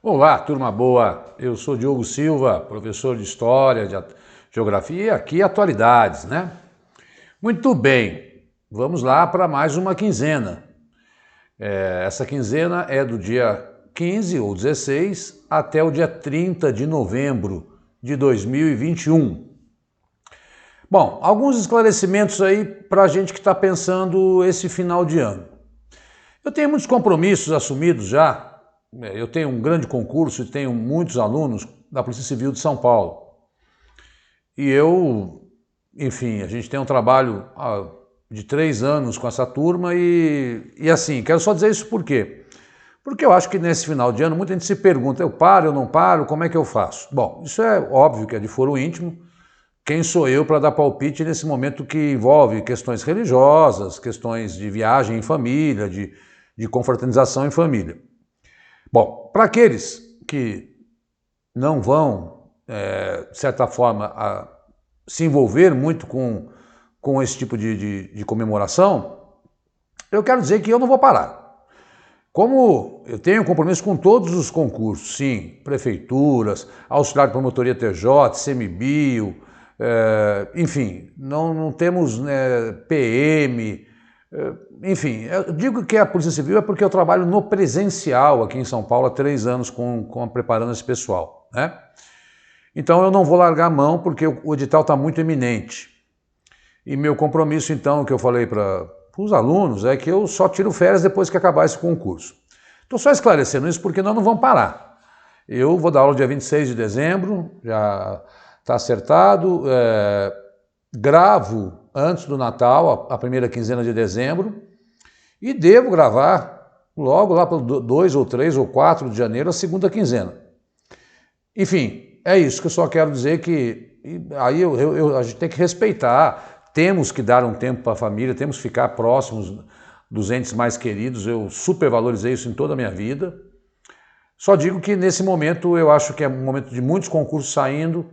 Olá, turma boa! Eu sou Diogo Silva, professor de História, de Geografia e aqui atualidades, né? Muito bem, vamos lá para mais uma quinzena. Essa quinzena é do dia 15 ou 16 até o dia 30 de novembro de 2021. Bom, alguns esclarecimentos aí para a gente que está pensando esse final de ano. Eu tenho muitos compromissos assumidos já. Eu tenho um grande concurso e tenho muitos alunos da Polícia Civil de São Paulo. E enfim, a gente tem um trabalho de 3 anos com essa turma e assim, quero só dizer isso por quê? Porque eu acho que nesse final de ano muita gente se pergunta, eu paro, eu não paro, como é que eu faço? Bom, isso é óbvio que é de foro íntimo. Quem sou eu para dar palpite nesse momento que envolve questões religiosas, questões de viagem em família, de confraternização em família. Bom, para aqueles que não vão, de certa forma, se envolver muito com esse tipo de comemoração, eu quero dizer que eu não vou parar. Como eu tenho compromisso com todos os concursos, sim, prefeituras, auxiliar de promotoria TJ, CMBio, enfim, não temos PM, enfim, eu digo que a Polícia Civil é porque eu trabalho no presencial aqui em São Paulo há 3 anos preparando esse pessoal, né? Então eu não vou largar a mão porque o edital está muito iminente. E meu compromisso então, que eu falei para os alunos, é que eu só tiro férias depois que acabar esse concurso. Estou só esclarecendo isso porque nós não vamos parar. Eu vou dar aula dia 26 de dezembro, já está acertado, gravo antes do Natal, a primeira quinzena de dezembro, e devo gravar logo lá para 2 ou 3 ou 4 de janeiro, a segunda quinzena. Enfim, é isso que eu só quero dizer que aí a gente tem que respeitar, temos que dar um tempo para a família, temos que ficar próximos dos entes mais queridos, eu supervalorizei isso em toda a minha vida. Só digo que nesse momento eu acho que é um momento de muitos concursos saindo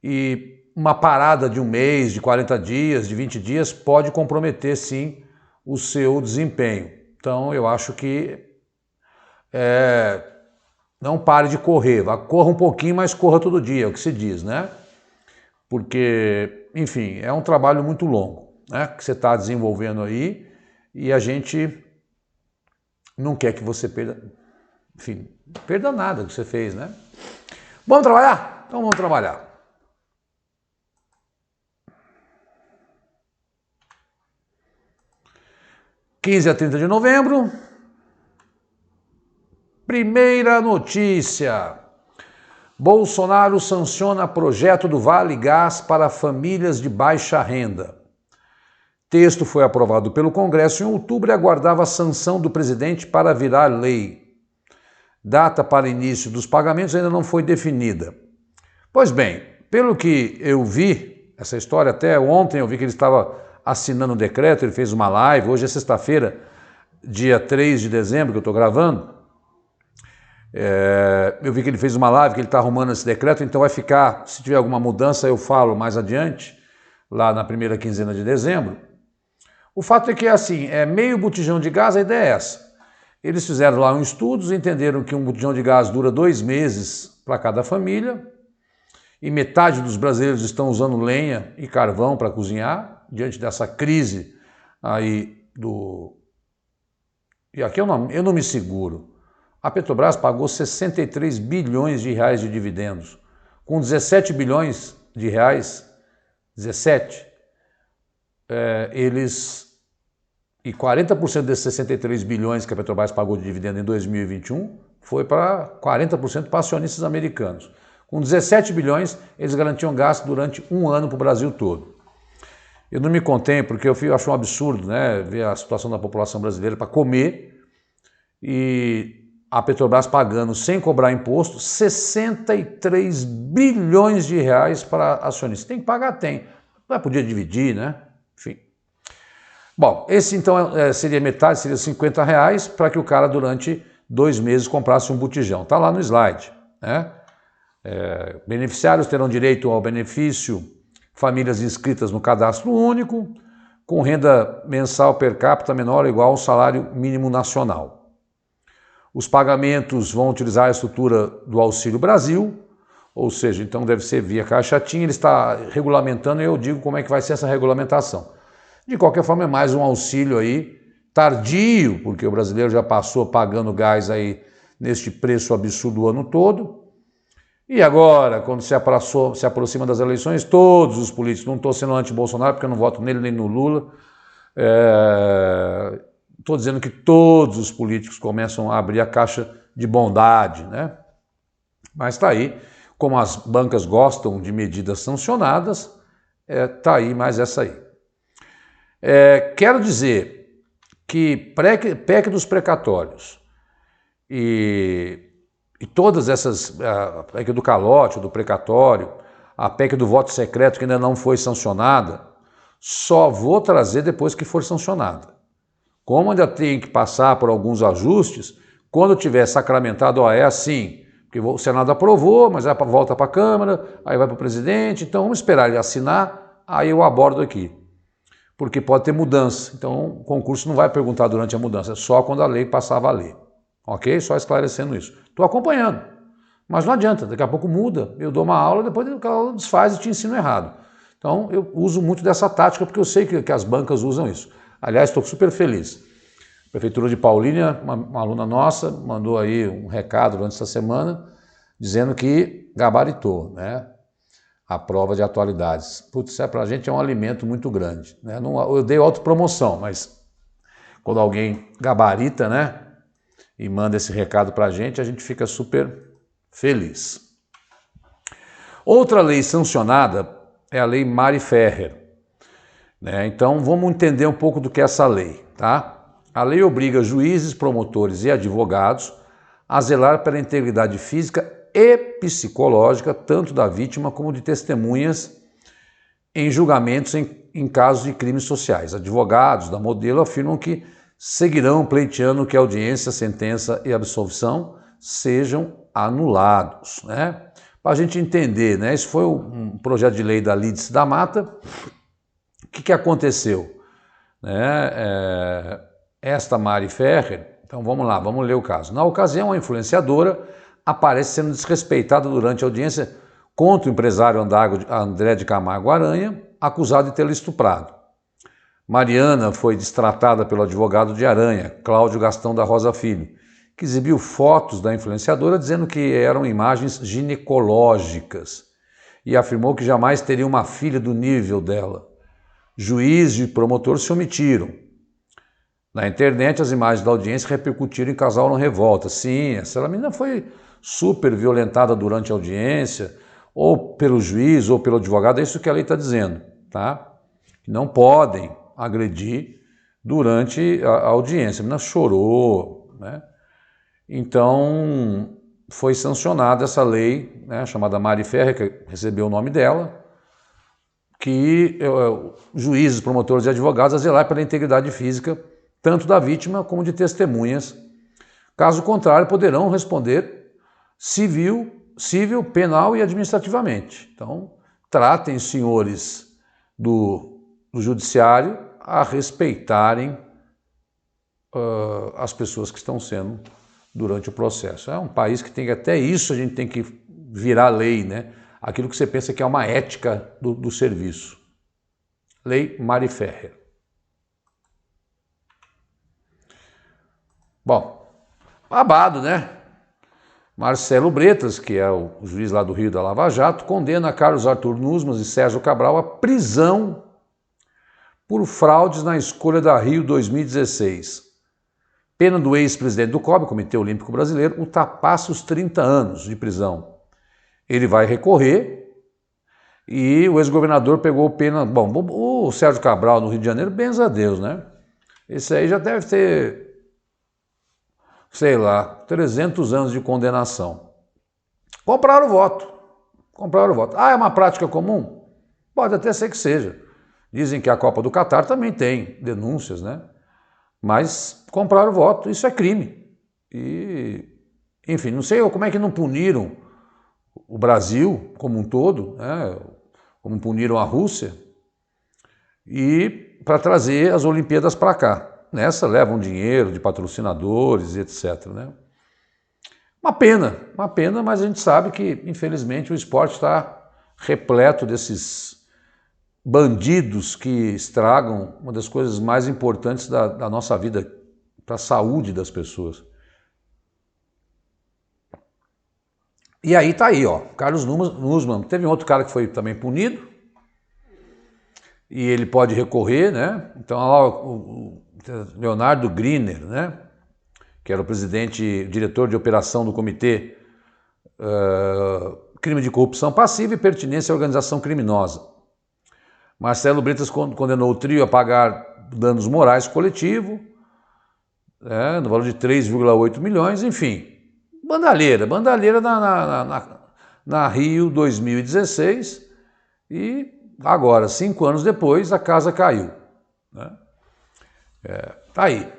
e uma parada de 1 mês, de 40 dias, de 20 dias pode comprometer sim o seu desempenho. Então eu acho que não pare de correr, corra um pouquinho, mas corra todo dia, é o que se diz, né? Porque, enfim, é um trabalho muito longo, né, que você está desenvolvendo aí e a gente não quer que você perda, enfim, perda nada que você fez, né? Vamos trabalhar? Então vamos trabalhar. (15 a 30 de novembro). Primeira notícia. Bolsonaro sanciona projeto do Vale Gás para famílias de baixa renda. Texto foi aprovado pelo Congresso em outubro e aguardava a sanção do presidente para virar lei. Data para início dos pagamentos ainda não foi definida. Pois bem, pelo que eu vi, essa história até ontem eu vi que ele estava assinando o decreto, ele fez uma live, hoje é sexta-feira, dia 3 de dezembro que eu estou gravando. Eu vi que ele fez uma live, que ele está arrumando esse decreto, então vai ficar, se tiver alguma mudança eu falo mais adiante, lá na primeira quinzena de dezembro. O fato é que assim, meio botijão de gás, a ideia é essa. Eles fizeram lá um estudo, entenderam que um botijão de gás dura 2 meses para cada família, e metade dos brasileiros estão usando lenha e carvão para cozinhar, diante dessa crise aí do... E aqui eu não me seguro. A Petrobras pagou 63 bilhões de reais de dividendos. Com 17 bilhões de reais, 17, e 40% desses 63 bilhões que a Petrobras pagou de dividendo em 2021 foi para 40% para acionistas americanos. Com 17 bilhões, eles garantiam gasto durante 1 ano para o Brasil todo. Eu não me contei porque eu acho um absurdo, né, ver a situação da população brasileira para comer e a Petrobras pagando, sem cobrar imposto, 63 bilhões de reais para acionistas. Tem que pagar? Tem. Não podia dividir, né? Enfim. Bom, esse então seria metade, seria 50 reais para que o cara durante 2 meses comprasse um botijão. Está lá no slide, né? Beneficiários terão direito ao benefício famílias inscritas no cadastro único, com renda mensal per capita menor ou igual ao salário mínimo nacional. Os pagamentos vão utilizar a estrutura do Auxílio Brasil, ou seja, então deve ser via Caixa Tem, ele está regulamentando e eu digo como é que vai ser essa regulamentação. De qualquer forma, é mais um auxílio aí, tardio, porque o brasileiro já passou pagando gás aí neste preço absurdo o ano todo. E agora, quando se aproxima das eleições, todos os políticos, não estou sendo anti-Bolsonaro porque eu não voto nele nem no Lula, estou dizendo que todos os políticos começam a abrir a caixa de bondade, né? Mas está aí, como as bancas gostam de medidas sancionadas, está aí mais essa aí. Quero dizer que PEC dos precatórios e todas essas, a PEC do calote, do precatório, a PEC do voto secreto que ainda não foi sancionada, só vou trazer depois que for sancionada. Como ainda tem que passar por alguns ajustes, quando tiver sacramentado, é assim, porque o Senado aprovou, mas volta para a Câmara, aí vai para o presidente, então vamos esperar ele assinar, aí eu abordo aqui. Porque pode ter mudança, então o concurso não vai perguntar durante a mudança, é só quando a lei passar a valer. Ok? Só esclarecendo isso. Estou acompanhando, mas não adianta, daqui a pouco muda, eu dou uma aula, depois a aula desfaz e te ensino errado. Então eu uso muito dessa tática porque eu sei que as bancas usam isso. Aliás, estou super feliz. A Prefeitura de Paulínia, uma aluna nossa, mandou aí um recado durante essa semana, dizendo que gabaritou, né? A prova de atualidades. Putz, para a gente é um alimento muito grande, né? Eu dei autopromoção, mas quando alguém gabarita, né? E manda esse recado para a gente fica super feliz. Outra lei sancionada é a Lei Mari Ferrer, né? Então vamos entender um pouco do que é essa lei, tá? A lei obriga juízes, promotores e advogados a zelar pela integridade física e psicológica, tanto da vítima como de testemunhas em julgamentos em casos de crimes sociais. Advogados da Modelo afirmam que seguirão pleiteando que a audiência, sentença e absolvição sejam anulados, né? Para a gente entender, né? Esse foi um projeto de lei da Lídice da Mata. O que aconteceu? Esta Mari Ferrer, então vamos lá, vamos ler o caso. Na ocasião, a influenciadora aparece sendo desrespeitada durante a audiência contra o empresário André de Camargo Aranha, acusado de tê-la estuprado. Mariana foi destratada pelo advogado de Aranha, Cláudio Gastão da Rosa Filho, que exibiu fotos da influenciadora dizendo que eram imagens ginecológicas e afirmou que jamais teria uma filha do nível dela. Juiz e promotor se omitiram. Na internet, as imagens da audiência repercutiram e causaram revolta. Sim, essa menina foi super violentada durante a audiência, ou pelo juiz ou pelo advogado, é isso que a lei está dizendo, tá? Não podem agredir durante a audiência. A menina chorou, né? Então, foi sancionada essa lei, né, chamada Mari Ferrer, que recebeu o nome dela, que juízes, promotores e advogados a zelar pela integridade física, tanto da vítima como de testemunhas. Caso contrário, poderão responder civil, penal e administrativamente. Então, tratem, senhores do judiciário, a respeitarem as pessoas que estão sendo durante o processo. É um país que tem até isso, a gente tem que virar lei, né? Aquilo que você pensa que é uma ética do serviço. Lei Mari Ferrer. Bom, babado, né? Marcelo Bretas, que é o juiz lá do Rio da Lava Jato, condena Carlos Arthur Nussmann e Sérgio Cabral à prisão por fraudes na escolha da Rio 2016. Pena do ex-presidente do COB, Comitê Olímpico Brasileiro, ultrapassa os 30 anos de prisão. Ele vai recorrer e o ex-governador pegou pena... Bom, o Sérgio Cabral no Rio de Janeiro, benza a Deus, né? Esse aí já deve ter, sei lá, 300 anos de condenação. Compraram o voto. Ah, é uma prática comum? Pode até ser que seja. Dizem que a Copa do Catar também tem denúncias, né? Mas compraram o voto, isso é crime. E, enfim, não sei como é que não puniram o Brasil como um todo, né? Como puniram a Rússia, e para trazer as Olimpíadas para cá. Nessa levam dinheiro de patrocinadores e etc, né? uma pena, mas a gente sabe que, infelizmente, o esporte está repleto desses bandidos que estragam uma das coisas mais importantes da nossa vida, para a saúde das pessoas. E aí tá aí, ó, Carlos Nussmann. Teve um outro cara que foi também punido, e ele pode recorrer, né? Então, lá o Leonardo Griner, né? Que era o diretor de operação do Comitê Crime de Corrupção Passiva e Pertinência à Organização Criminosa. Marcelo Bretas condenou o trio a pagar danos morais coletivos, no valor de 3,8 milhões, enfim. Bandalheira na Rio 2016, e agora, 5 anos depois, a casa caiu. Né? Tá aí.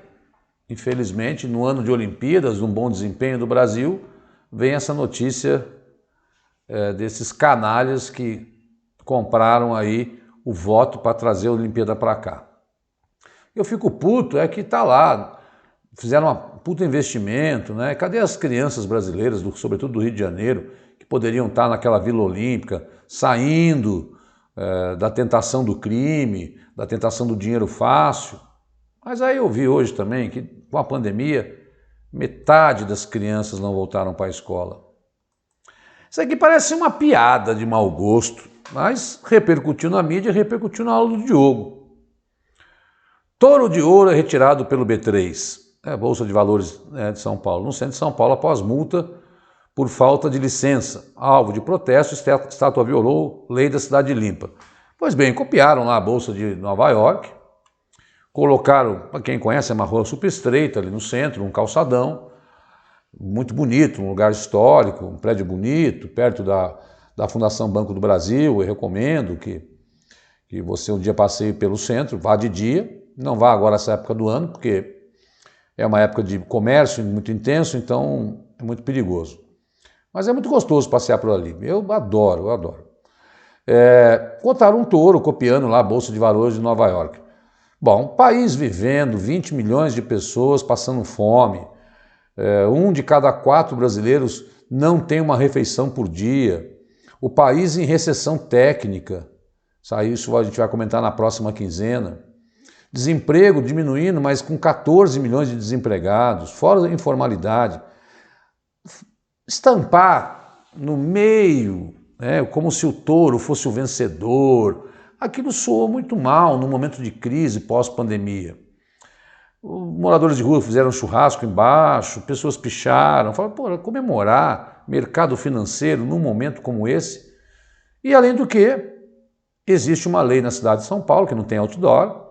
Infelizmente, no ano de Olimpíadas, um bom desempenho do Brasil, vem essa notícia desses canalhas que compraram aí o voto para trazer a Olimpíada para cá. Eu fico puto, que tá lá, fizeram um puto investimento, né? Cadê as crianças brasileiras, sobretudo do Rio de Janeiro, que poderiam estar naquela Vila Olímpica, saindo da tentação do crime, da tentação do dinheiro fácil? Mas aí eu vi hoje também que, com a pandemia, metade das crianças não voltaram para a escola. Isso aqui parece uma piada de mau gosto, mas repercutiu na mídia e repercutiu na aula do Diogo. Touro de ouro é retirado pelo B3, Bolsa de Valores de São Paulo, no centro de São Paulo, após multa por falta de licença. Alvo de protesto, estátua violou lei da cidade limpa. Pois bem, copiaram lá a Bolsa de Nova York, colocaram, para quem conhece, é uma rua super estreita ali no centro, um calçadão, muito bonito, um lugar histórico, um prédio bonito, perto da Fundação Banco do Brasil. Eu recomendo que você um dia passeie pelo centro, vá de dia, não vá agora nessa época do ano, porque é uma época de comércio muito intenso, então é muito perigoso. Mas é muito gostoso passear por ali, eu adoro. Botaram um touro copiando lá a Bolsa de Valores de Nova York. Bom, país vivendo, 20 milhões de pessoas passando fome, 1 de cada 4 brasileiros não tem uma refeição por dia, o país em recessão técnica, isso a gente vai comentar na próxima quinzena, desemprego diminuindo, mas com 14 milhões de desempregados, fora a informalidade, estampar no meio, como se o touro fosse o vencedor, aquilo soou muito mal no momento de crise pós-pandemia. Moradores de rua fizeram churrasco embaixo, pessoas picharam, falaram, comemorar mercado financeiro num momento como esse. E além do que, existe uma lei na cidade de São Paulo que não tem outdoor,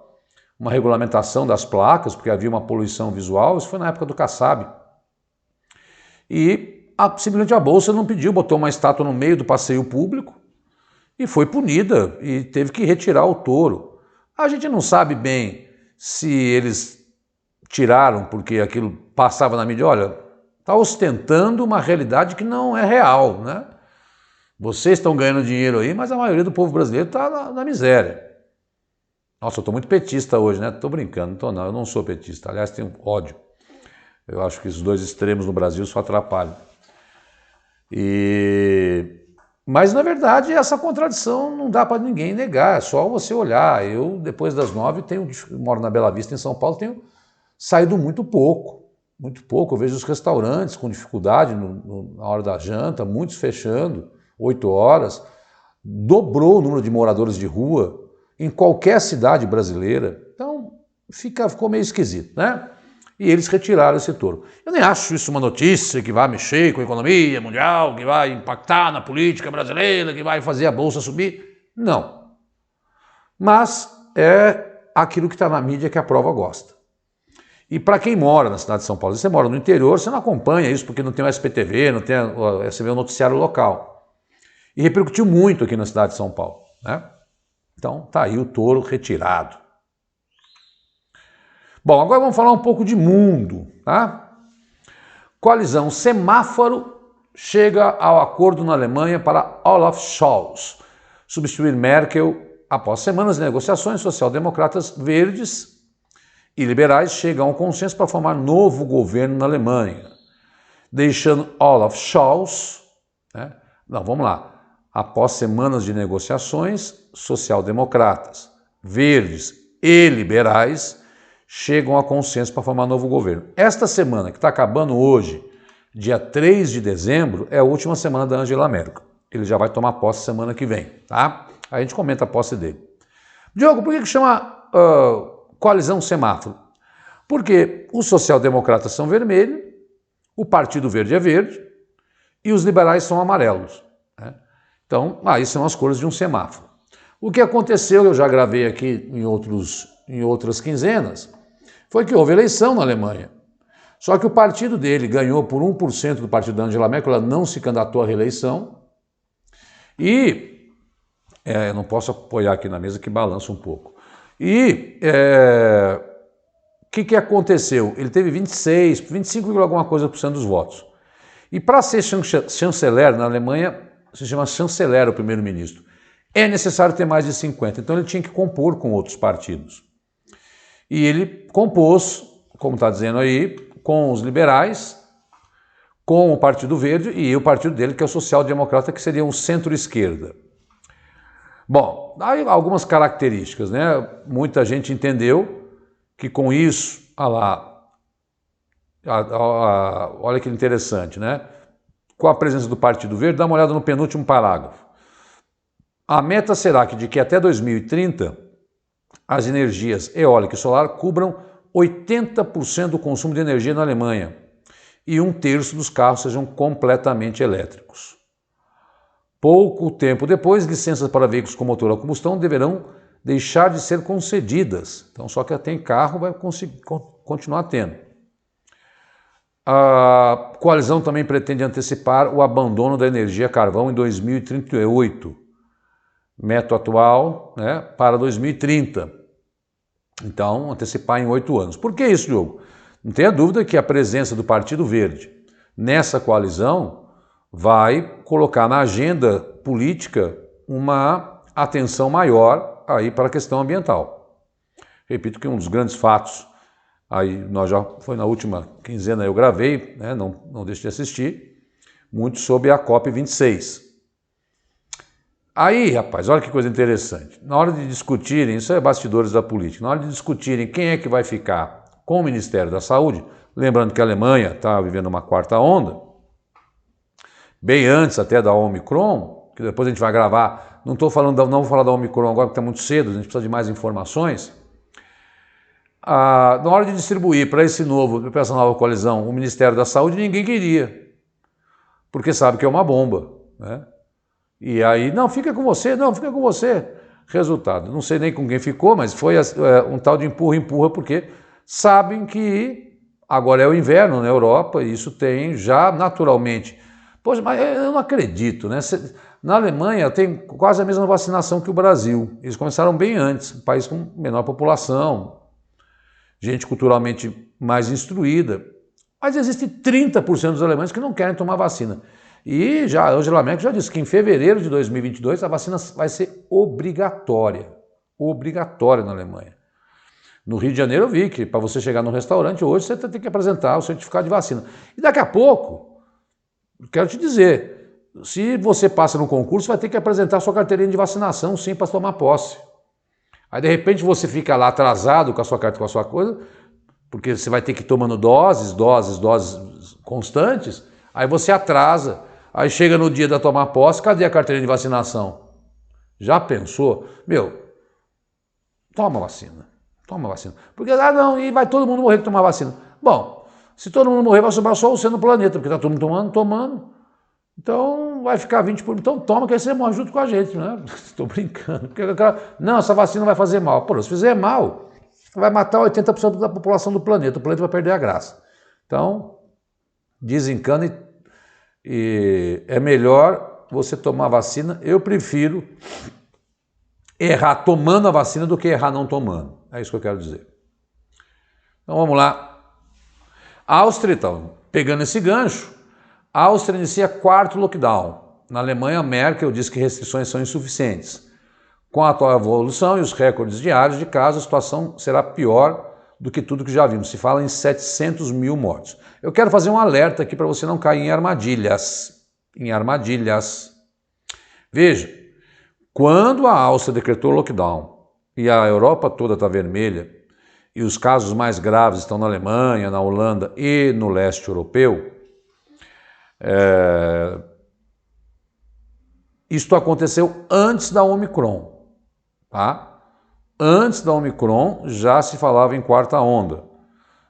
uma regulamentação das placas, porque havia uma poluição visual, isso foi na época do Kassab. E simplesmente a Bolsa não pediu, botou uma estátua no meio do passeio público e foi punida e teve que retirar o touro. A gente não sabe bem se eles tiraram porque aquilo passava na mídia. Olha, está ostentando uma realidade que não é real, né? Vocês estão ganhando dinheiro aí, mas a maioria do povo brasileiro está na miséria. Nossa, eu estou muito petista hoje, né? Estou brincando, eu não sou petista, aliás, tenho ódio. Eu acho que os dois extremos no Brasil só atrapalham. Mas, na verdade, essa contradição não dá para ninguém negar, é só você olhar. Eu, depois das 9, moro na Bela Vista, em São Paulo, tenho saído muito pouco. Eu vejo os restaurantes com dificuldade na hora da janta, muitos fechando, 8 horas. Dobrou o número de moradores de rua em qualquer cidade brasileira. Então, ficou meio esquisito, né? E eles retiraram esse touro. Eu nem acho isso uma notícia que vai mexer com a economia mundial, que vai impactar na política brasileira, que vai fazer a Bolsa subir. Não. Mas é aquilo que está na mídia que a prova gosta. E para quem mora na cidade de São Paulo, se você mora no interior, você não acompanha isso porque não tem o SPTV, não tem, você vê o noticiário local. E repercutiu muito aqui na cidade de São Paulo, né? Então, tá aí o touro retirado. Bom, agora vamos falar um pouco de mundo, tá? Coalizão semáforo chega ao acordo na Alemanha para Olaf Scholz substituir Merkel após semanas de negociações. Social-democratas verdes e liberais chegam a um consenso para formar novo governo na Alemanha. deixando Olaf Scholz, né? Não, vamos lá. Após semanas de negociações, social-democratas, verdes e liberais chegam a consenso para formar novo governo. Esta semana, que está acabando hoje, dia 3 de dezembro, é a última semana da Angela Merkel. Ele já vai tomar posse semana que vem, tá? Aí a gente comenta a posse dele. Diogo, por que chama coalizão semáforo? Porque os social-democratas são vermelhos, o Partido Verde é verde e os liberais são amarelos, né? Então, aí são as cores de um semáforo. O que aconteceu, eu já gravei aqui em outras quinzenas, foi que houve eleição na Alemanha. Só que o partido dele ganhou por 1% do partido da Angela Merkel, ela não se candidatou à reeleição. E, eu não posso apoiar aqui na mesa que balança um pouco. E, o que aconteceu? Ele teve 25, alguma coisa por cento dos votos. E para ser chanceler na Alemanha, se chama chanceler o primeiro-ministro, é necessário ter mais de 50. Então ele tinha que compor com outros partidos. E ele compôs, como está dizendo aí, com os liberais, com o Partido Verde e o partido dele, que é o social-democrata, que seria um centro-esquerda. Bom, aí algumas características, né? Muita gente entendeu que com isso, olha que interessante, né? Com a presença do Partido Verde, dá uma olhada no penúltimo parágrafo. A meta será que de que até 2030 as energias eólica e solar cubram 80% do consumo de energia na Alemanha e 1/3 dos carros sejam completamente elétricos. Pouco tempo depois, licenças para veículos com motor a combustão deverão deixar de ser concedidas. Então, só quem tem carro vai continuar tendo. A coalizão também pretende antecipar o abandono da energia a carvão em 2038, meta atual, né, para 2030. Então, antecipar em 8 anos. Por que isso, Diogo? Não tenha dúvida que a presença do Partido Verde nessa coalizão vai colocar na agenda política uma atenção maior aí para a questão ambiental. Repito que um dos grandes fatos, aí foi na última quinzena eu gravei, né, não deixe de assistir, muito sobre a COP26. Aí, rapaz, olha que coisa interessante. Na hora de discutirem, isso é bastidores da política, na hora de discutirem quem é que vai ficar com o Ministério da Saúde, lembrando que a Alemanha está vivendo uma 4ª onda, bem antes até da Omicron, que depois a gente vai gravar, não vou falar da Omicron agora porque está muito cedo, a gente precisa de mais informações. Na hora de distribuir para essa nova coalizão o Ministério da Saúde, ninguém queria, porque sabe que é uma bomba, né? E aí, não, fica com você. Resultado, não sei nem com quem ficou, mas foi um tal de empurra, porque sabem que agora é o inverno na Europa e isso tem já naturalmente. Poxa, mas eu não acredito, né? Na Alemanha tem quase a mesma vacinação que o Brasil. Eles começaram bem antes, um país com menor população, gente culturalmente mais instruída. Mas existe 30% dos alemães que não querem tomar vacina. E a Angela Merkel já disse que em fevereiro de 2022 a vacina vai ser obrigatória na Alemanha. No Rio de Janeiro eu vi que para você chegar no restaurante hoje você tem que apresentar o certificado de vacina. E daqui a pouco, quero te dizer, se você passa no concurso vai ter que apresentar sua carteirinha de vacinação sim para tomar posse. Aí de repente você fica lá atrasado com a sua carta, com a sua coisa, porque você vai ter que ir tomando doses constantes, aí você atrasa. Aí chega no dia da tomar posse, cadê a carteira de vacinação? Já pensou? Toma vacina. Porque, não, e vai todo mundo morrer que tomar vacina. Bom, se todo mundo morrer, vai sobrar só você no planeta, porque tá todo mundo tomando. Então, vai ficar 20%. Então, toma, que aí você morre junto com a gente, né? Estou brincando. Porque, não, essa vacina vai fazer mal. Pô, se fizer mal, vai matar 80% da população do planeta. O planeta vai perder a graça. Então, desencana e é melhor você tomar vacina. Eu prefiro errar tomando a vacina do que errar não tomando. É isso que eu quero dizer. Então vamos lá. A Áustria, então, pegando esse gancho, a Áustria inicia 4º lockdown. Na Alemanha, Merkel diz que restrições são insuficientes. Com a atual evolução e os recordes diários de casos, a situação será pior do que tudo que já vimos. Se fala em 700 mil mortos. Eu quero fazer um alerta aqui para você não cair em armadilhas. Em armadilhas. Veja, quando a Áustria decretou lockdown e a Europa toda está vermelha, e os casos mais graves estão na Alemanha, na Holanda e no leste europeu, isto aconteceu antes da Omicron, tá? Antes da Omicron já se falava em quarta onda.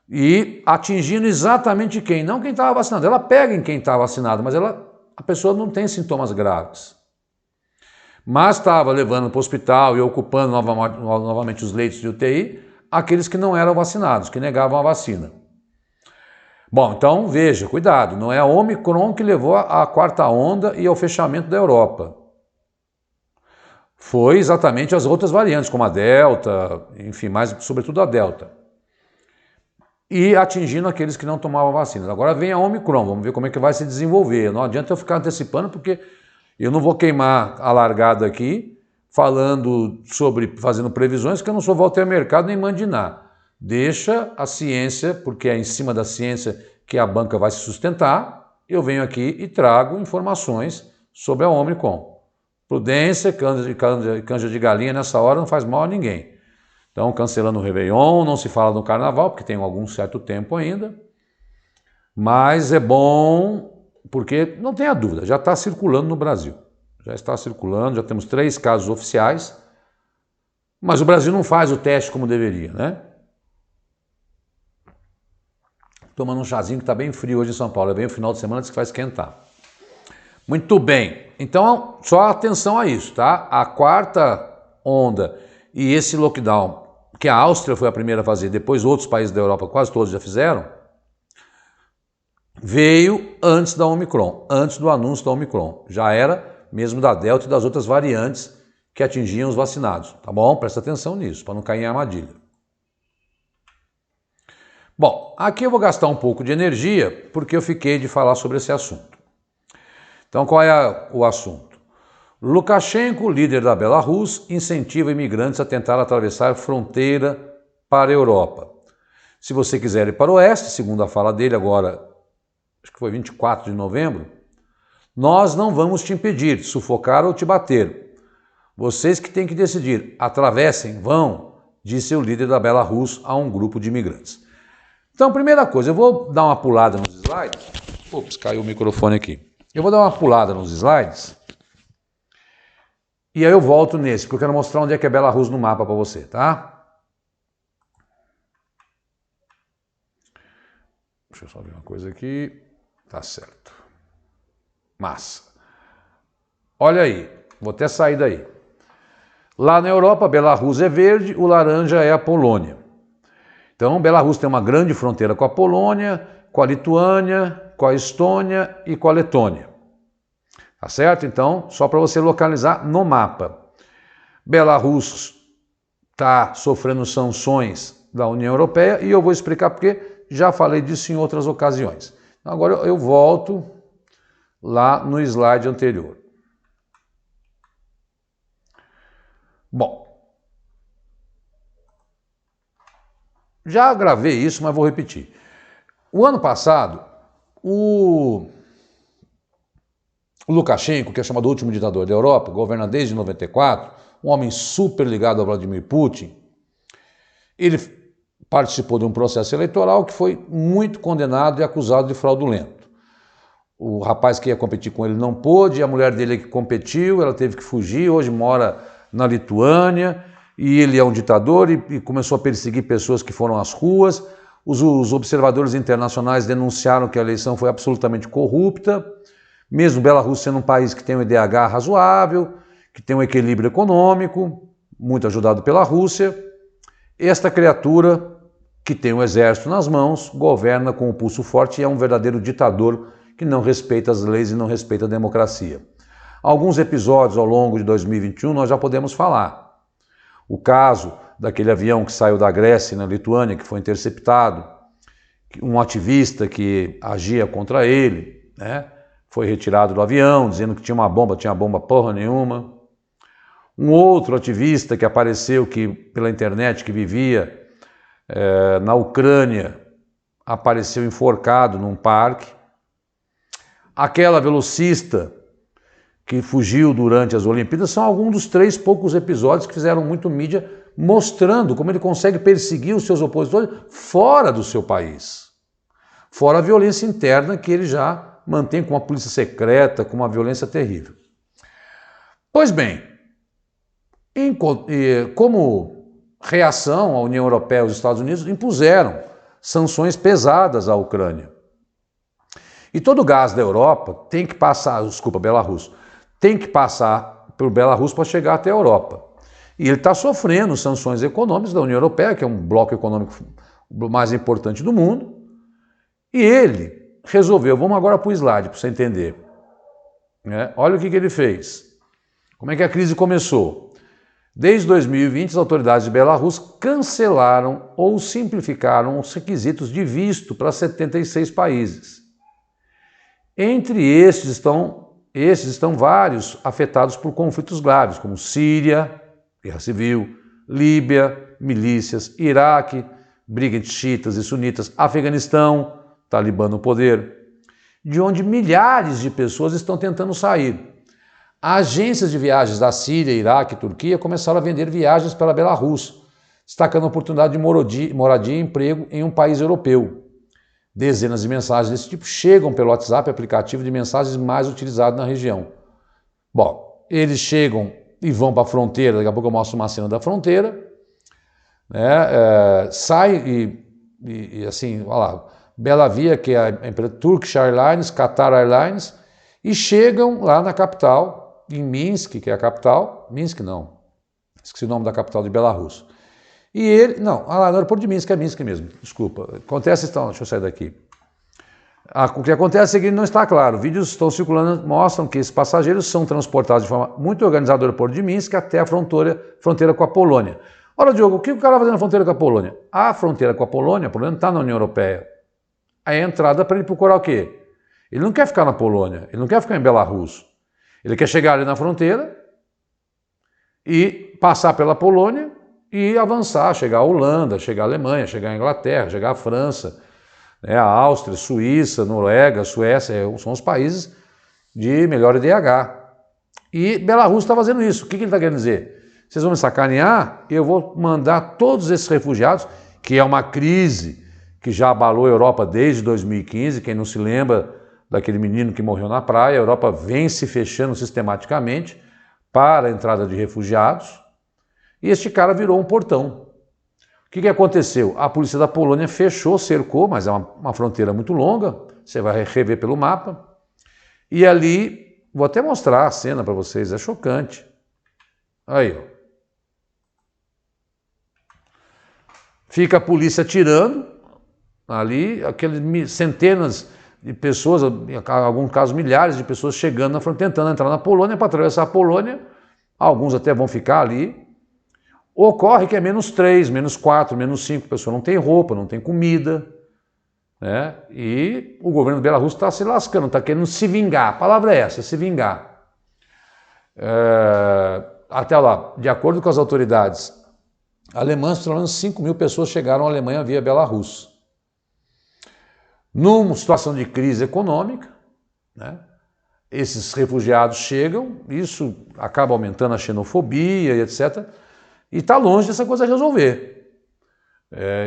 E atingindo exatamente quem? Não quem estava vacinado. Ela pega em quem está vacinado, mas a pessoa não tem sintomas graves. Mas estava levando para o hospital e ocupando novamente os leitos de UTI aqueles que não eram vacinados, que negavam a vacina. Bom, então veja, cuidado, não é a Omicron que levou à quarta onda e ao fechamento da Europa. Foi exatamente as outras variantes, como a Delta, enfim, mas sobretudo a Delta. E atingindo aqueles que não tomavam vacina. Agora vem a Omicron, vamos ver como é que vai se desenvolver. Não adianta eu ficar antecipando, porque eu não vou queimar a largada aqui, fazendo previsões, que eu não sou Walter Mercado nem Mandiná. Deixa a ciência, porque é em cima da ciência que a banca vai se sustentar, eu venho aqui e trago informações sobre a Omicron. Prudência, canja de galinha nessa hora não faz mal a ninguém. Então, cancelando o Réveillon, não se fala no Carnaval, porque tem algum certo tempo ainda. Mas é bom, porque não tenha dúvida, já está circulando no Brasil. Já está circulando, já temos 3 casos oficiais, mas o Brasil não faz o teste como deveria, né? Tomando um chazinho que está bem frio hoje em São Paulo, é bem o final de semana que vai esquentar. Muito bem, então só atenção a isso, tá? A quarta onda e esse lockdown, que a Áustria foi a primeira a fazer, depois outros países da Europa, quase todos já fizeram, veio antes da Omicron, antes do anúncio da Omicron. Já era mesmo da Delta e das outras variantes que atingiam os vacinados, tá bom? Presta atenção nisso, para não cair em armadilha. Bom, aqui eu vou gastar um pouco de energia, porque eu fiquei de falar sobre esse assunto. Então, qual é o assunto? Lukashenko, líder da Belarus, incentiva imigrantes a tentar atravessar fronteira para a Europa. Se você quiser ir para o oeste, segundo a fala dele agora, acho que foi 24 de novembro, nós não vamos te impedir, sufocar ou te bater. Vocês que têm que decidir, atravessem, vão, disse o líder da Belarus a um grupo de imigrantes. Então, primeira coisa, eu vou dar uma pulada nos slides. Ops, caiu o microfone aqui. Eu vou dar uma pulada nos slides e aí eu volto nesse, porque eu quero mostrar onde é que é Belarus no mapa para você, tá? Deixa eu só ver uma coisa aqui. Tá certo. Massa. Olha aí, vou até sair daí. Lá na Europa, Belarus é verde, o laranja é a Polônia. Então, Belarus tem uma grande fronteira com a Polônia, com a Lituânia, com a Estônia e com a Letônia. Tá certo? Então, só para você localizar no mapa. Belarus está sofrendo sanções da União Europeia e eu vou explicar porque já falei disso em outras ocasiões. Agora eu volto lá no slide anterior. Bom, já gravei isso, mas vou repetir. O ano passado, o Lukashenko, que é chamado o último ditador da Europa, governa desde 94, um homem super ligado a Vladimir Putin, ele participou de um processo eleitoral que foi muito condenado e acusado de fraudulento. O rapaz que ia competir com ele não pôde, a mulher dele que competiu, ela teve que fugir, hoje mora na Lituânia, e ele é um ditador e começou a perseguir pessoas que foram às ruas. Os observadores internacionais denunciaram que a eleição foi absolutamente corrupta, mesmo Belarus sendo um país que tem um IDH razoável, que tem um equilíbrio econômico, muito ajudado pela Rússia. Esta criatura, que tem o exército nas mãos, governa com o pulso forte e é um verdadeiro ditador que não respeita as leis e não respeita a democracia. Alguns episódios ao longo de 2021 nós já podemos falar. O caso daquele avião que saiu da Grécia na Lituânia, que foi interceptado, um ativista que agia contra ele, né, foi retirado do avião, dizendo que tinha bomba porra nenhuma. Um outro ativista que apareceu pela internet, que vivia Na Ucrânia apareceu enforcado num parque. Aquela velocista que fugiu durante as Olimpíadas são alguns dos 3 poucos episódios que fizeram muito mídia, mostrando como ele consegue perseguir os seus opositores fora do seu país. Fora a violência interna que ele já mantém com uma polícia secreta, com uma violência terrível. Pois bem, como reação, a União Europeia e os Estados Unidos impuseram sanções pesadas à Ucrânia. E todo o gás da Europa tem que passar, Belarus, tem que passar por Belarus para chegar até a Europa. E ele está sofrendo sanções econômicas da União Europeia, que é um bloco econômico mais importante do mundo, e ele resolveu, vamos agora para o slide para você entender. Olha o que ele fez. Como é que a crise começou? Desde 2020, as autoridades de Belarus cancelaram ou simplificaram os requisitos de visto para 76 países. Entre estes estão vários afetados por conflitos graves, como Síria, guerra civil, Líbia, milícias, Iraque, briga entre xiitas e sunitas, Afeganistão, Talibã no poder, de onde milhares de pessoas estão tentando sair. Agências de viagens da Síria, Iraque e Turquia começaram a vender viagens para Belarus, destacando a oportunidade de moradia e emprego em um país europeu. Dezenas de mensagens desse tipo chegam pelo WhatsApp, aplicativo de mensagens mais utilizado na região. Bom, eles chegam e vão para a fronteira, daqui a pouco eu mostro uma cena da fronteira, sai e assim, olha lá, Belavia, que é a empresa Turkish Airlines, Qatar Airlines, e chegam lá na capital, em Minsk, que é a capital, Minsk não, esqueci o nome da capital de Belarus. E ele, no aeroporto de Minsk, é Minsk mesmo, desculpa. Acontece, então, deixa eu sair daqui. O que acontece é que ele não está claro. Vídeos estão circulando, mostram que esses passageiros são transportados de forma muito organizada do aeroporto de Minsk até a fronteira com a Polônia. Ora, Diogo, o que o cara vai fazer na fronteira com a Polônia? A fronteira com a Polônia não está na União Europeia. Aí a entrada para ele procurar o quê? Ele não quer ficar na Polônia, ele não quer ficar em Belarus. Ele quer chegar ali na fronteira e passar pela Polônia e avançar, chegar à Holanda, chegar à Alemanha, chegar à Inglaterra, chegar à França, a Áustria, Suíça, Noruega, Suécia, são os países de melhor IDH. E Belarus está fazendo isso. O que ele está querendo dizer? Vocês vão me sacanear, eu vou mandar todos esses refugiados, que é uma crise que já abalou a Europa desde 2015, quem não se lembra daquele menino que morreu na praia, a Europa vem se fechando sistematicamente para a entrada de refugiados, e este cara virou um portão. O que aconteceu? A polícia da Polônia fechou, cercou, mas é uma fronteira muito longa, você vai rever pelo mapa, e ali, vou até mostrar a cena para vocês, é chocante. Aí, ó. Fica a polícia tirando, ali, aqueles centenas de pessoas, em alguns casos milhares de pessoas chegando na fronteira, tentando entrar na Polônia, para atravessar a Polônia, alguns até vão ficar ali. Ocorre que é -3, -4, -5, a pessoa não tem roupa, não tem comida, e o governo de Belarus está se lascando, está querendo se vingar, a palavra é essa, se vingar. Até lá, de acordo com as autoridades alemãs, pelo menos 5.000 pessoas chegaram à Alemanha via Belarus. Numa situação de crise econômica, esses refugiados chegam, isso acaba aumentando a xenofobia e etc., e está longe dessa coisa resolver.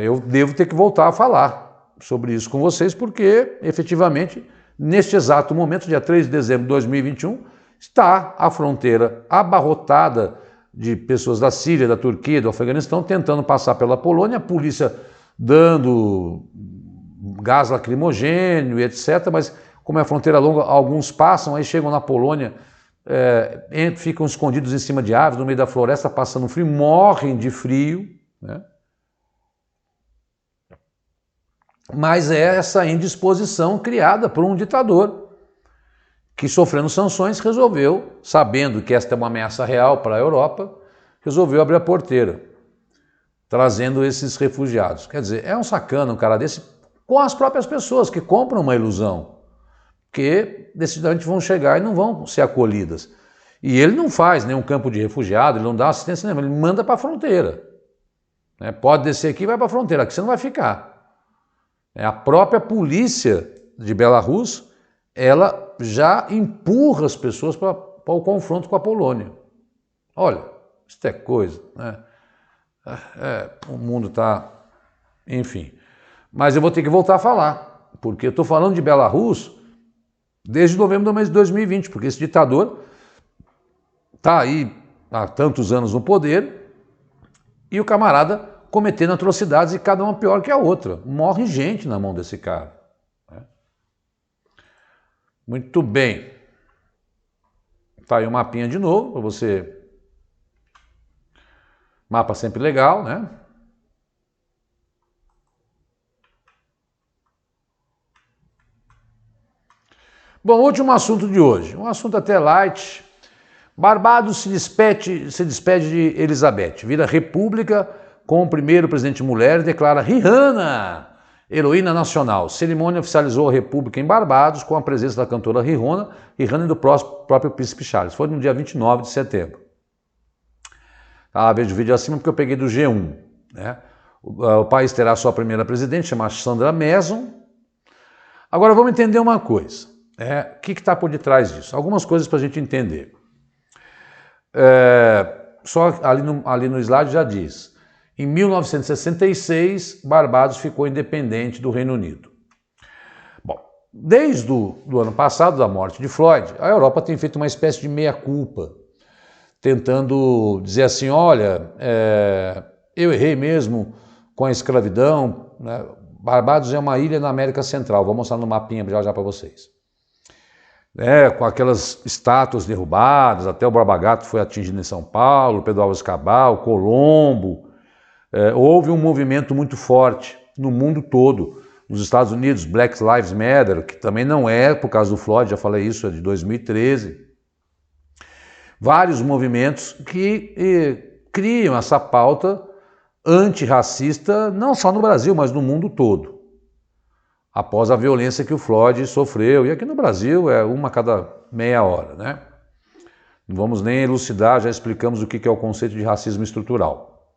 Eu devo ter que voltar a falar sobre isso com vocês, porque, efetivamente, neste exato momento, dia 3 de dezembro de 2021, está a fronteira abarrotada de pessoas da Síria, da Turquia, do Afeganistão, tentando passar pela Polônia, a polícia dando gás lacrimogênio e etc., mas como é a fronteira longa, alguns passam, aí chegam na Polônia, ficam escondidos em cima de árvores, no meio da floresta, passando frio, morrem de frio, Mas é essa indisposição criada por um ditador que, sofrendo sanções, resolveu, sabendo que esta é uma ameaça real para a Europa, resolveu abrir a porteira, trazendo esses refugiados. Quer dizer, é um sacana um cara desse com as próprias pessoas que compram uma ilusão, que decididamente vão chegar e não vão ser acolhidas. E ele não faz nenhum campo de refugiado, ele não dá assistência nenhuma, ele manda para a fronteira. né? Pode descer aqui e vai para a fronteira, aqui você não vai ficar. A própria polícia de Belarus, ela já empurra as pessoas para o confronto com a Polônia. Olha, isso é coisa, né? O mundo está... Enfim. Mas eu vou ter que voltar a falar, porque eu estou falando de Belarus desde novembro do mês de 2020, porque esse ditador está aí há tantos anos no poder e o camarada cometendo atrocidades e cada uma pior que a outra. Morre gente na mão desse cara. Muito bem. Tá aí o mapinha de novo, para você... Mapa sempre legal, né? Bom, último assunto de hoje. Um assunto até light. Barbados se despede de Elizabeth. Vira república com o primeiro presidente mulher e declara Rihanna heroína nacional. Cerimônia oficializou a república em Barbados com a presença da cantora Rihanna e do próprio príncipe Charles. Foi no dia 29 de setembro. Vejo o vídeo acima porque eu peguei do G1. Né? O país terá sua primeira presidente, chamada Sandra Mason. Agora vamos entender uma coisa. O que está por detrás disso? Algumas coisas para a gente entender. Só ali no slide já diz. Em 1966, Barbados ficou independente do Reino Unido. Bom, desde o ano passado, da morte de Floyd, a Europa tem feito uma espécie de meia-culpa, tentando dizer assim, olha, eu errei mesmo com a escravidão, né? Barbados é uma ilha na América Central, vou mostrar no mapinha já para vocês. Com aquelas estátuas derrubadas, até o Borba Gato foi atingido em São Paulo, Pedro Álvares Cabral, Colombo. Houve um movimento muito forte no mundo todo. Nos Estados Unidos, Black Lives Matter, que também não é por causa do Floyd, já falei isso, é de 2013. Vários movimentos que criam essa pauta antirracista, não só no Brasil, mas no mundo todo. Após a violência que o Floyd sofreu. E aqui no Brasil é uma a cada meia hora, né? Não vamos nem elucidar, já explicamos o que é o conceito de racismo estrutural.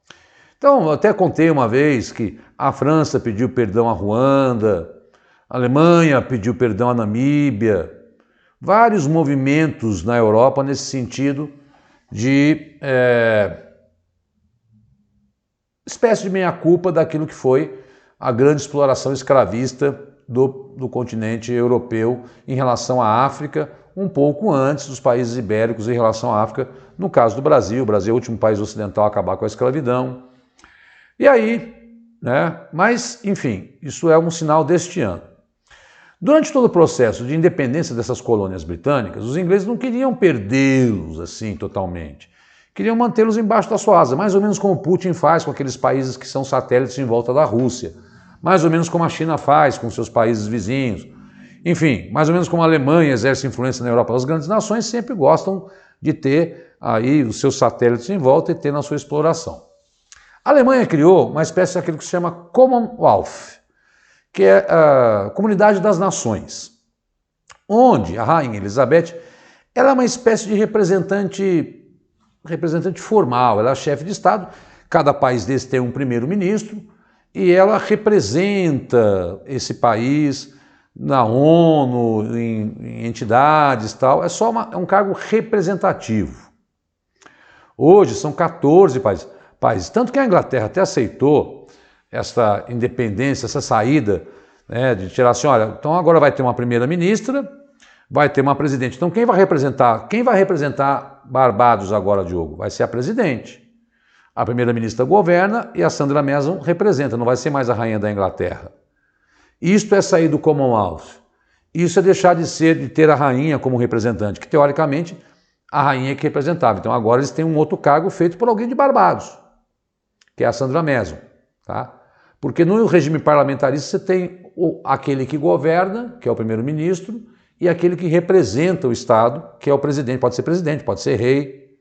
Então, eu até contei uma vez que a França pediu perdão à Ruanda, a Alemanha pediu perdão à Namíbia, vários movimentos na Europa nesse sentido de espécie de meia-culpa daquilo que foi a grande exploração escravista do continente europeu em relação à África, um pouco antes dos países ibéricos em relação à África, no caso do Brasil. O Brasil é o último país ocidental a acabar com a escravidão. E aí, né? Mas, enfim, isso é um sinal deste ano. Durante todo o processo de independência dessas colônias britânicas, os ingleses não queriam perdê-los assim totalmente. Queriam mantê-los embaixo da sua asa, mais ou menos como Putin faz com aqueles países que são satélites em volta da Rússia. Mais ou menos como a China faz com seus países vizinhos. Enfim, mais ou menos como a Alemanha exerce influência na Europa. As grandes nações sempre gostam de ter aí os seus satélites em volta e ter na sua exploração. A Alemanha criou uma espécie daquilo que se chama Commonwealth, que é a Comunidade das Nações, onde a Rainha Elizabeth ela é uma espécie de representante formal, ela é chefe de Estado, cada país desse tem um primeiro-ministro, e ela representa esse país na ONU, em entidades e tal, é um cargo representativo. Hoje são 14 países, tanto que a Inglaterra até aceitou essa independência, essa saída, né, de tirar assim, olha, então agora vai ter uma primeira-ministra, vai ter uma presidente. Então quem vai representar Barbados agora, Diogo? Vai ser a presidente. A primeira-ministra governa e a Sandra Mason representa, não vai ser mais a rainha da Inglaterra. Isto é sair do Commonwealth. Isso é deixar de ter a rainha como representante, que teoricamente a rainha é que representava. Então agora eles têm um outro cargo feito por alguém de Barbados, que é a Sandra Mason. Tá? Porque no regime parlamentarista você tem aquele que governa, que é o primeiro-ministro, e aquele que representa o Estado, que é o presidente. Pode ser rei,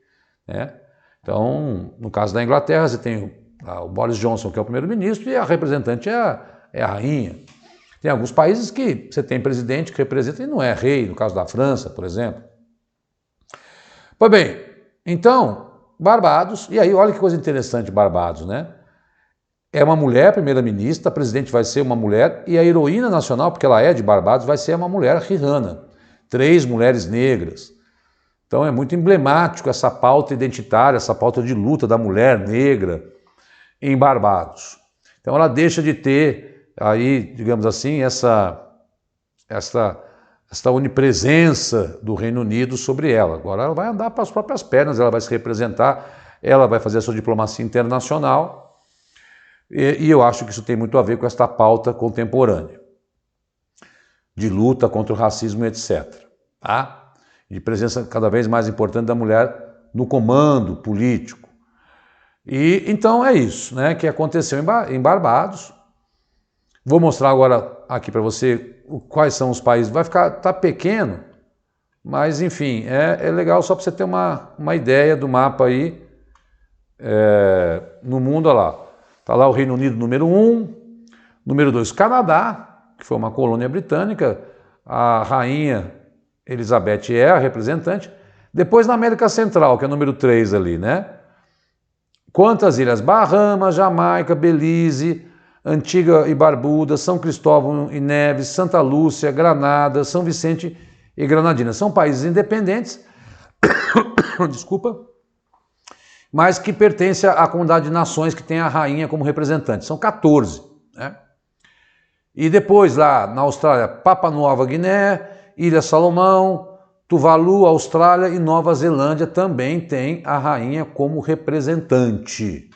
né? Então, no caso da Inglaterra, você tem o Boris Johnson, que é o primeiro-ministro, e a representante é a rainha. Tem alguns países que você tem presidente que representa e não é rei, no caso da França, por exemplo. Pois bem, então, Barbados, e aí olha que coisa interessante Barbados, né? é uma mulher primeira-ministra, a presidente vai ser uma mulher, e a heroína nacional, porque ela é de Barbados, vai ser uma mulher, Rihanna. 3 mulheres negras. Então é muito emblemático essa pauta identitária, essa pauta de luta da mulher negra em Barbados. Então ela deixa de ter aí, digamos assim, essa onipresença do Reino Unido sobre ela. Agora ela vai andar para as próprias pernas, ela vai se representar, ela vai fazer a sua diplomacia internacional, e eu acho que isso tem muito a ver com esta pauta contemporânea de luta contra o racismo, etc. Tá? De presença cada vez mais importante da mulher no comando político. E então é isso, né, que aconteceu em Barbados. Vou mostrar agora aqui para você quais são os países. Tá pequeno, mas enfim, é legal só para você ter uma ideia do mapa aí. No mundo, olha lá. Está lá o Reino Unido número 1, número 2, Canadá, que foi uma colônia britânica, a rainha Elizabeth é a representante. Depois na América Central, que é o número 3 ali, né? Quantas ilhas? Bahamas, Jamaica, Belize, Antigua e Barbuda, São Cristóvão e Neves, Santa Lúcia, Granada, São Vicente e Granadina. São países independentes, desculpa, mas que pertencem à comunidade de nações que tem a rainha como representante. São 14, né? E depois lá na Austrália, Papua Nova Guiné, Ilha Salomão, Tuvalu, Austrália e Nova Zelândia também tem a rainha como representante,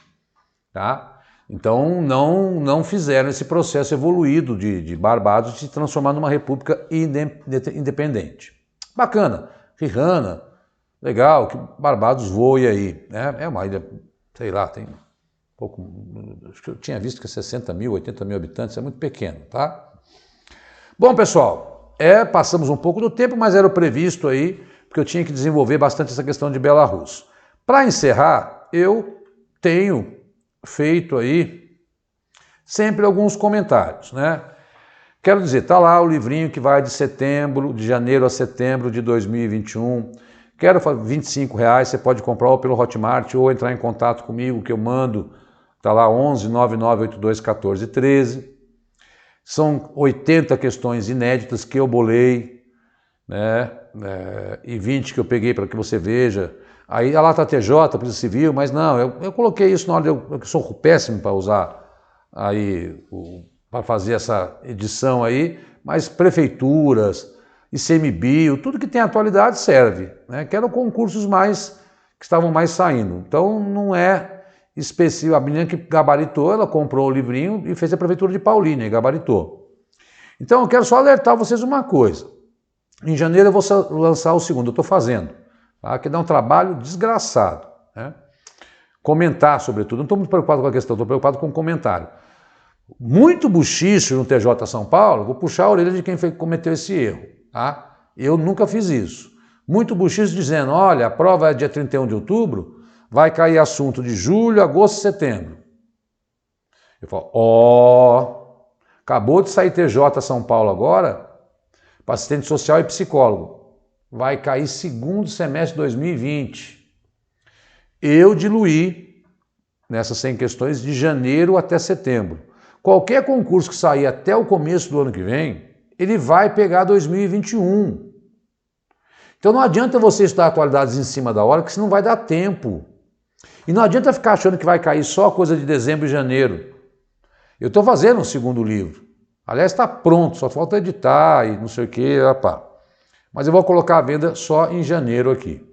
tá? Então não fizeram esse processo evoluído de Barbados de se transformar numa república independente. Bacana, Rihanna, legal, que Barbados voe aí, né? É uma ilha, sei lá, tem pouco, acho que eu tinha visto que é 60 mil, 80 mil habitantes, é muito pequeno, tá? Bom, pessoal, passamos um pouco do tempo, mas era o previsto aí, porque eu tinha que desenvolver bastante essa questão de Belarus. Para encerrar, eu tenho feito aí sempre alguns comentários, né? Quero dizer, tá lá o livrinho que vai de janeiro a setembro de 2021. Quero R$ 25, você pode comprar ou pelo Hotmart ou entrar em contato comigo, que eu mando, tá lá 11 9982 14 13. São 80 questões inéditas que eu bolei, né? E 20 que eu peguei para que você veja. Aí a lata TJ, Polícia Civil, mas não, eu coloquei isso na hora, eu sou péssimo para usar aí, para fazer essa edição aí, mas prefeituras, ICMBio, tudo que tem atualidade serve, né? Que eram concursos que estavam mais saindo. Então não é específico. A menina que gabaritou, ela comprou o livrinho e fez a prefeitura de Paulínia e gabaritou. Então eu quero só alertar vocês uma coisa. Em janeiro eu vou lançar o segundo, eu estou fazendo, tá? Que dá um trabalho desgraçado, né? Comentar sobretudo, não estou muito preocupado com a questão, estou preocupado com o comentário. Muito buchicho no TJ São Paulo, vou puxar a orelha de quem cometeu esse erro, tá? Eu nunca fiz isso. Muito buchicho dizendo, olha, a prova é dia 31 de outubro, vai cair assunto de julho, agosto e setembro. Eu falo, acabou de sair TJ São Paulo agora, para assistente social e psicólogo. Vai cair segundo semestre de 2020. Eu diluí nessas 100 questões de janeiro até setembro. Qualquer concurso que sair até o começo do ano que vem, ele vai pegar 2021. Então não adianta você estudar atualidades em cima da hora, que senão vai dar tempo. E não adianta ficar achando que vai cair só coisa de dezembro e janeiro. Eu estou fazendo um segundo livro. Aliás, está pronto, só falta editar e não sei o que, mas eu vou colocar a venda só em janeiro aqui.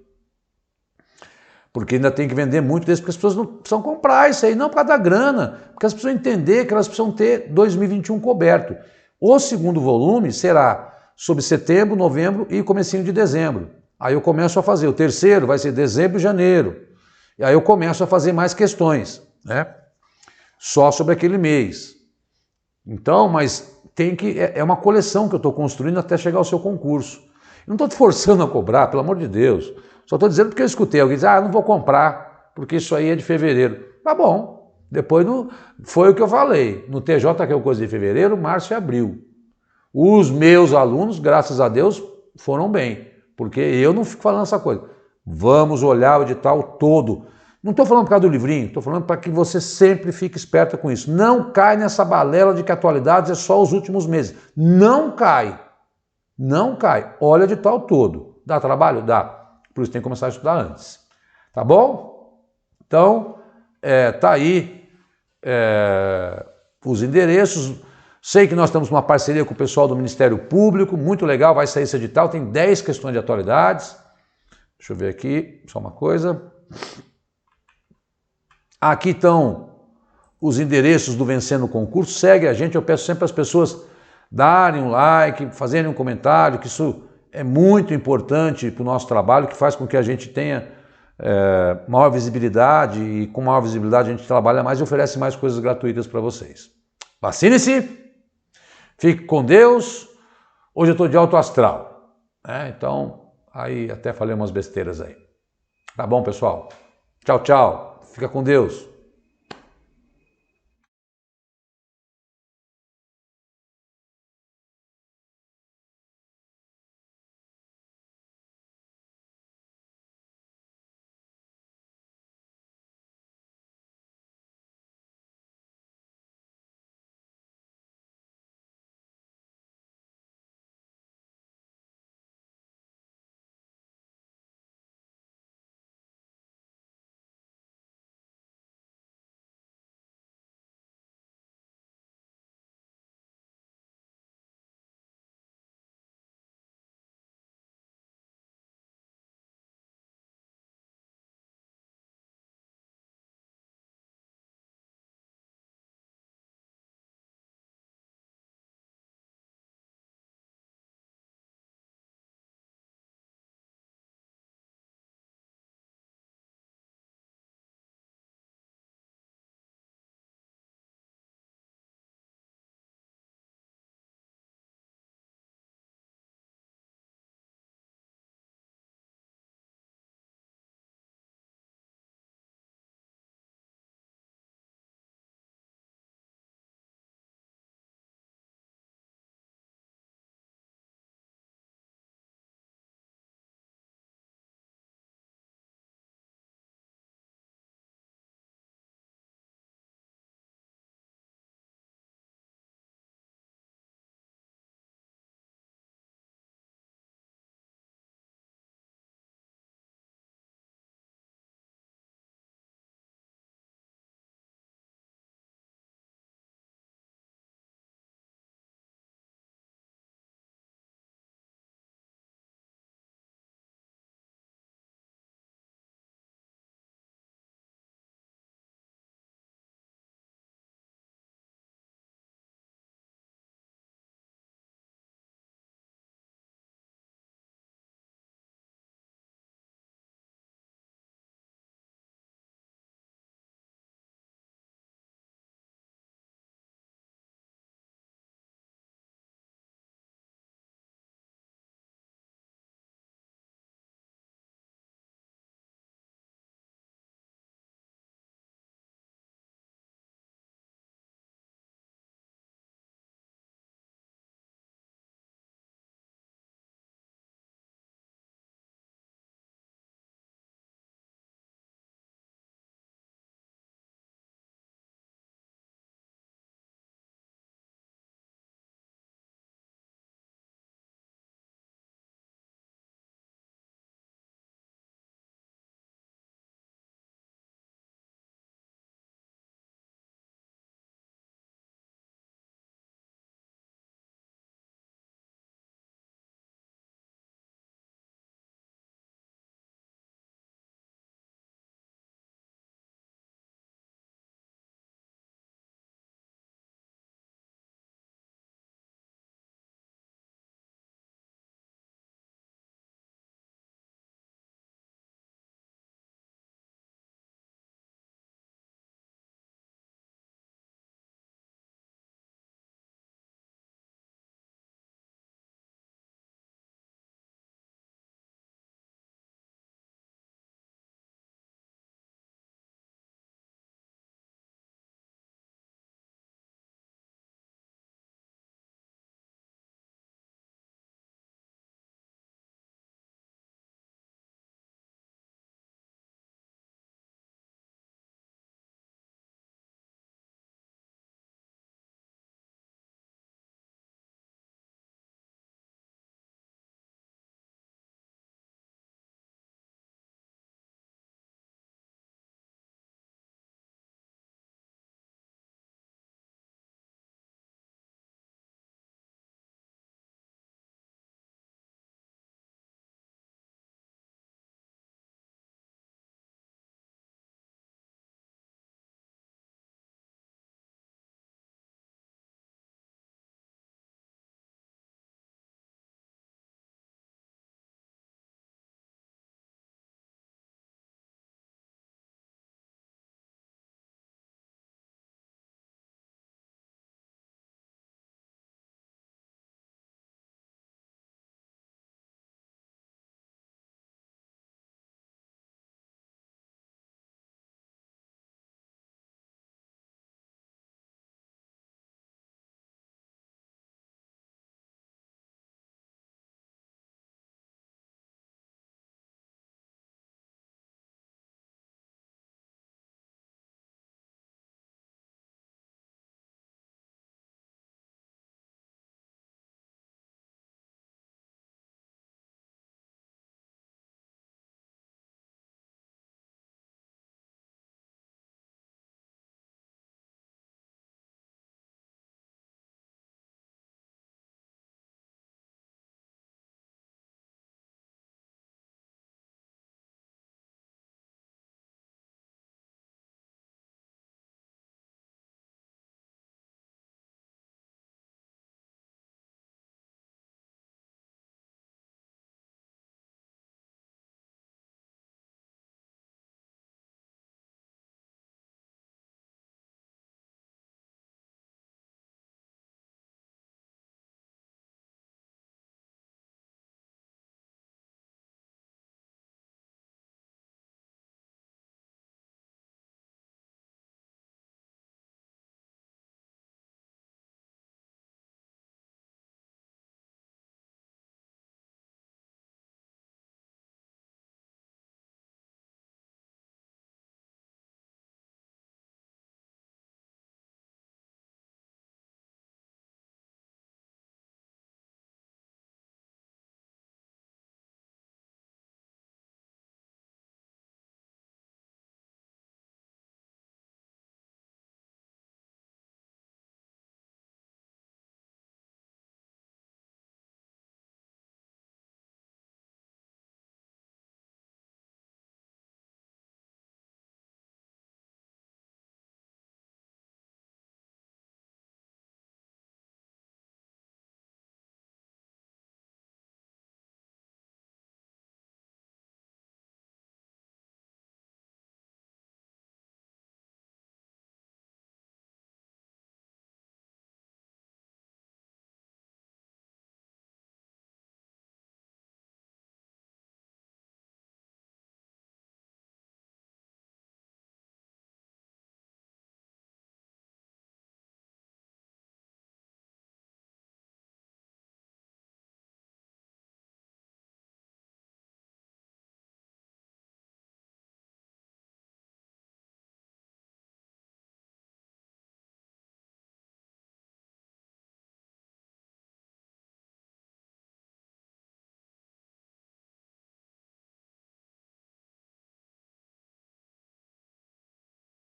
Porque ainda tem que vender muito desse, porque as pessoas não precisam comprar isso aí, não por causa da grana, porque elas precisam entender que elas precisam ter 2021 coberto. O segundo volume será sobre setembro, novembro e comecinho de dezembro. Aí eu começo a fazer. O terceiro vai ser dezembro e janeiro. E aí eu começo a fazer mais questões, né? Só sobre aquele mês. Então, mas tem que... É uma coleção que eu estou construindo até chegar ao seu concurso. Eu não estou te forçando a cobrar, pelo amor de Deus. Só estou dizendo porque eu escutei alguém dizer, não vou comprar, porque isso aí é de fevereiro. Tá bom. Depois foi o que eu falei. No TJ, que é coisa de fevereiro, março e abril. Os meus alunos, graças a Deus, foram bem. Porque eu não fico falando essa coisa. Vamos olhar o edital todo. Não estou falando por causa do livrinho, estou falando para que você sempre fique esperta com isso. Não cai nessa balela de que atualidades é só os últimos meses. Não cai. Não cai. Olha de tal todo. Dá trabalho? Dá. Por isso tem que começar a estudar antes. Tá bom? Então, tá aí os endereços. Sei que nós temos uma parceria com o pessoal do Ministério Público, muito legal, vai sair esse edital, tem 10 questões de atualidades. Deixa eu ver aqui, só uma coisa. Aqui estão os endereços do Vencendo o Concurso, segue a gente, eu peço sempre às pessoas darem um like, fazerem um comentário, que isso é muito importante para o nosso trabalho, que faz com que a gente tenha maior visibilidade, e com maior visibilidade a gente trabalha mais e oferece mais coisas gratuitas para vocês. Vacine-se, fique com Deus. Hoje eu estou de alto astral, né? Então, aí até falei umas besteiras aí. Tá bom, pessoal? Tchau, tchau. Fica com Deus.